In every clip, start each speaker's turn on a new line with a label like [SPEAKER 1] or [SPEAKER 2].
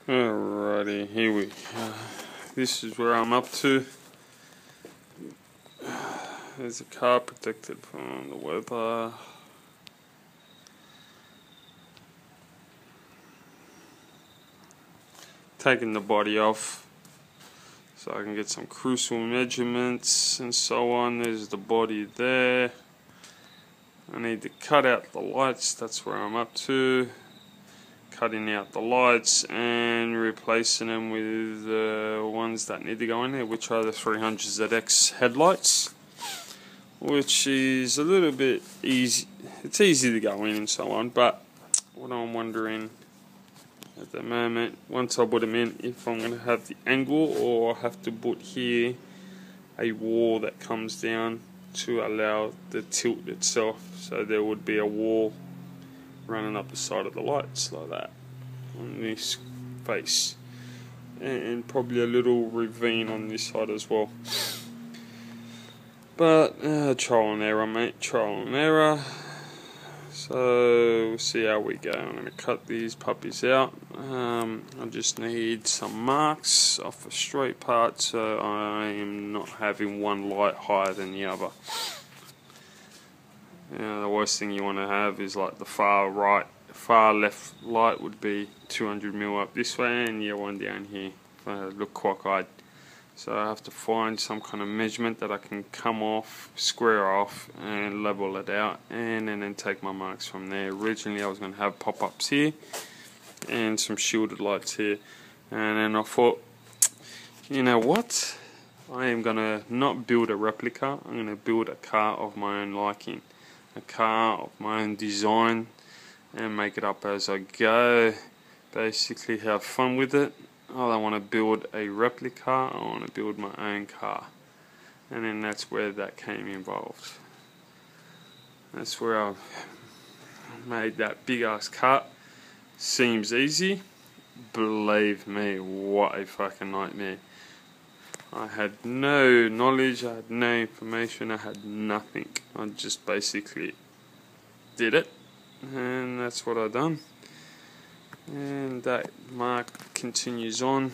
[SPEAKER 1] Alrighty, here we go. This is where I'm up to. There's a car protected from the weather. Taking the body off so I can get some crucial measurements and so on. There's the body there. I need to cut out the lights, that's where I'm up to. Cutting out the lights and replacing them with the ones that need to go in there, which are the 300ZX headlights, which is a little bit easy. It's easy to go in and so on, but what I'm wondering at the moment, once I put them in, if I'm going to have the angle or I have to put here a wall that comes down to allow the tilt itself, so there would be a wall running up the side of the lights like that on this face, and probably a little ravine on this side as well. But trial and error, mate, trial and error. So we'll see how we go. I'm going to cut these puppies out. I just need some marks off a straight part, so I am not having one light higher than the other. The worst thing you want to have is like the far left light would be 200mm up this way, and one down here. Look cockeyed. So I have to find some kind of measurement that I can come off, square off, and level it out, and then take my marks from there. Originally I was going to have pop-ups here and some shielded lights here, and then I thought, you know what? I am going to not build a replica. I'm going to build a car of my own liking. A car of my own design and make it up as I go. Basically have fun with it. I don't want to build a replica, I want to build my own car. And then that's where that came involved. That's where I made that big ass cut. Seems easy. Believe me, what a fucking nightmare. I had no knowledge, I had no information, I had nothing. I just basically did it, and that's what I done. And that mark continues on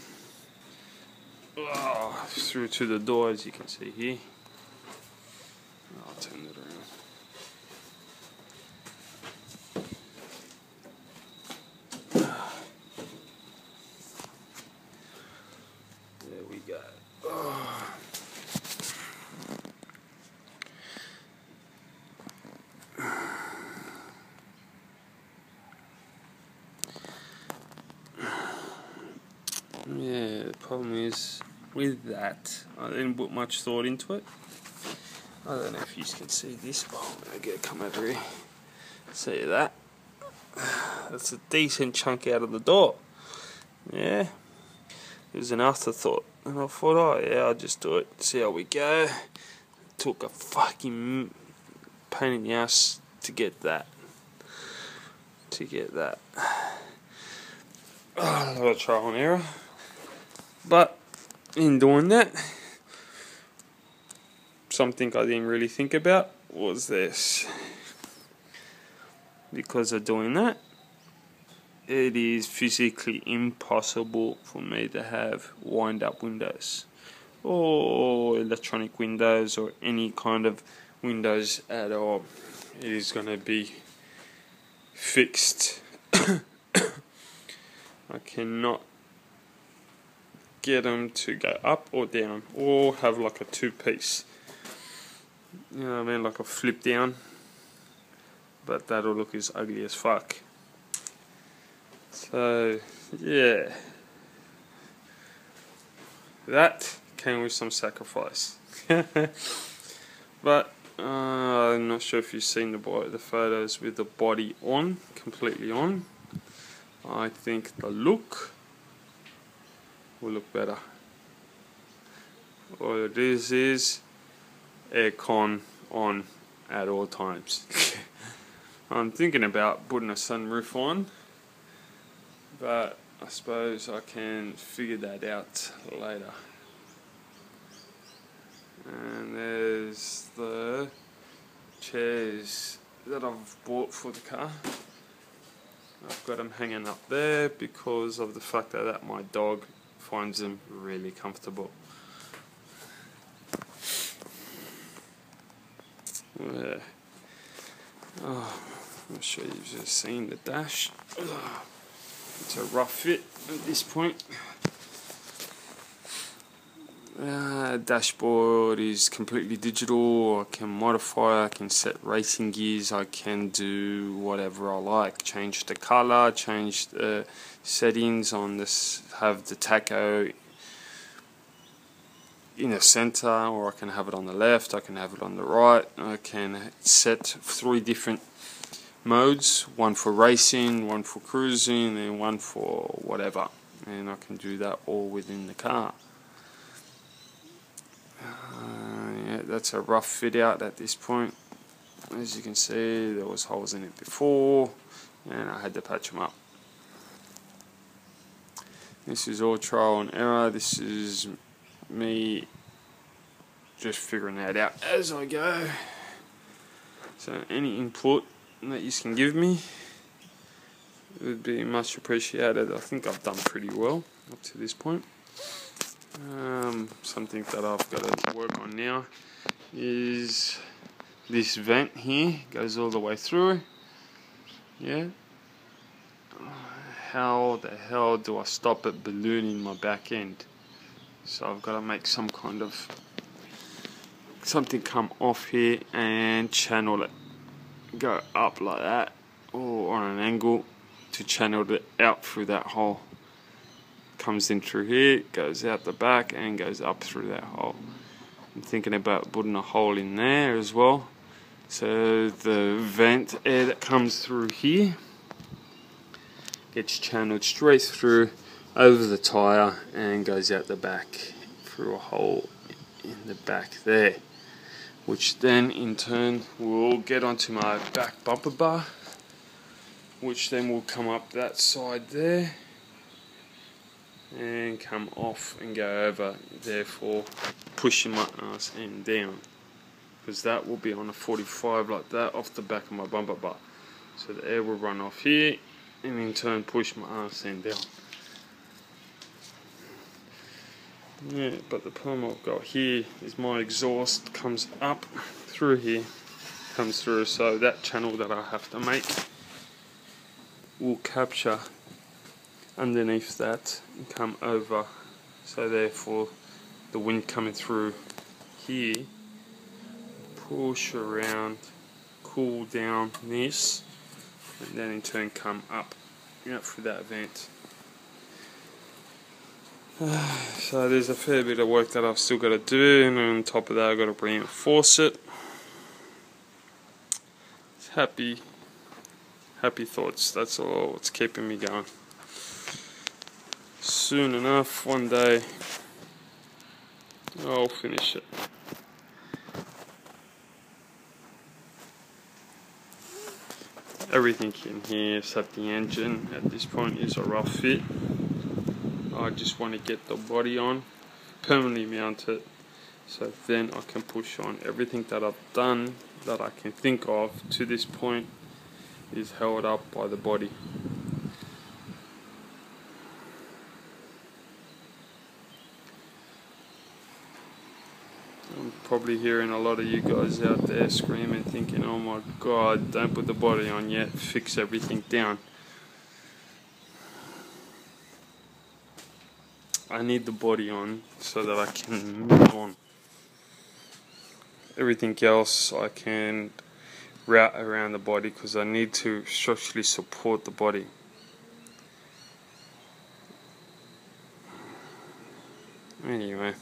[SPEAKER 1] through to the door, as you can see here. I'll turn it around. There we go. Yeah, the problem is with that, I didn't put much thought into it. I don't know if you can see this, but I'm going to come over here. See that? That's a decent chunk out of the door. Yeah, it was an afterthought, and I thought, oh yeah, I'll just do it, see how we go. Took a fucking pain in the ass to get that. A lot of trial and error. But in doing that, something I didn't really think about was this. Because of doing that, it is physically impossible for me to have wind-up windows or electronic windows or any kind of windows at all. It is going to be fixed. I cannot get them to go up or down, or have like a two-piece, you know what I mean, like a flip down, but that'll look as ugly as fuck. So yeah, that came with some sacrifice. But I'm not sure if you've seen the photos with the body on, completely on. I think the look will look better. All it is aircon on at all times. I'm thinking about putting a sunroof on, but I suppose I can figure that out later. And there's the chairs that I've bought for the car. I've got them hanging up there because of the fact that my dog finds them really comfortable. Yeah. Oh, I'll show you if you've seen the dash. It's a rough fit at this point. Dashboard is completely digital. I can modify, I can set racing gears, I can do whatever I like. Change the color, change the settings on this, have the tacho in the center, or I can have it on the left, I can have it on the right. I can set 3 different modes, one for racing, one for cruising, and one for whatever, and I can do that all within the car. Yeah, that's a rough fit out at this point. As you can see, there was holes in it before and I had to patch them up. This is all trial and error. This is me just figuring that out as I go. So any input that you can give me would be much appreciated. I think I've done pretty well up to this point. Something that I've got to work on now is this vent here, goes all the way through. Yeah. How the hell do I stop it ballooning my back end? So I've got to make some kind of something come off here and channel it, go up like that, or on an angle to channel it out through that hole. Comes in through here, goes out the back and goes up through that hole. I'm thinking about putting a hole in there as well, so the vent air that comes through here gets channeled straight through over the tyre and goes out the back through a hole in the back there, which then in turn will get onto my back bumper bar, which then will come up that side there and come off and go over, therefore pushing my ass end down, because that will be on a 45 like that off the back of my bumper bar. So the air will run off here and in turn push my ass end down. Yeah, but the problem I've got here is my exhaust comes up through here, comes through, so that channel that I have to make will capture underneath that and come over, so therefore the wind coming through here push around, cool down this, and then in turn come up, through that vent. So there's a fair bit of work that I've still got to do, and on top of that I've got to reinforce it. It's happy thoughts, that's all what's keeping me going. Soon enough, one day, I'll finish it. Everything in here except the engine at this point is a rough fit. I just want to get the body on, permanently mount it, so then I can push on. Everything that I've done that I can think of to this point is held up by the body. I'm probably hearing a lot of you guys out there screaming, thinking, oh my god, don't put the body on yet, fix everything down. I need the body on so that I can move on. Everything else I can route around the body because I need to structurally support the body. Anyway.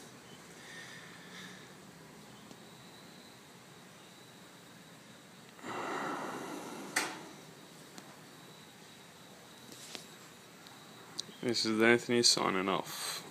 [SPEAKER 1] This is Anthony signing off.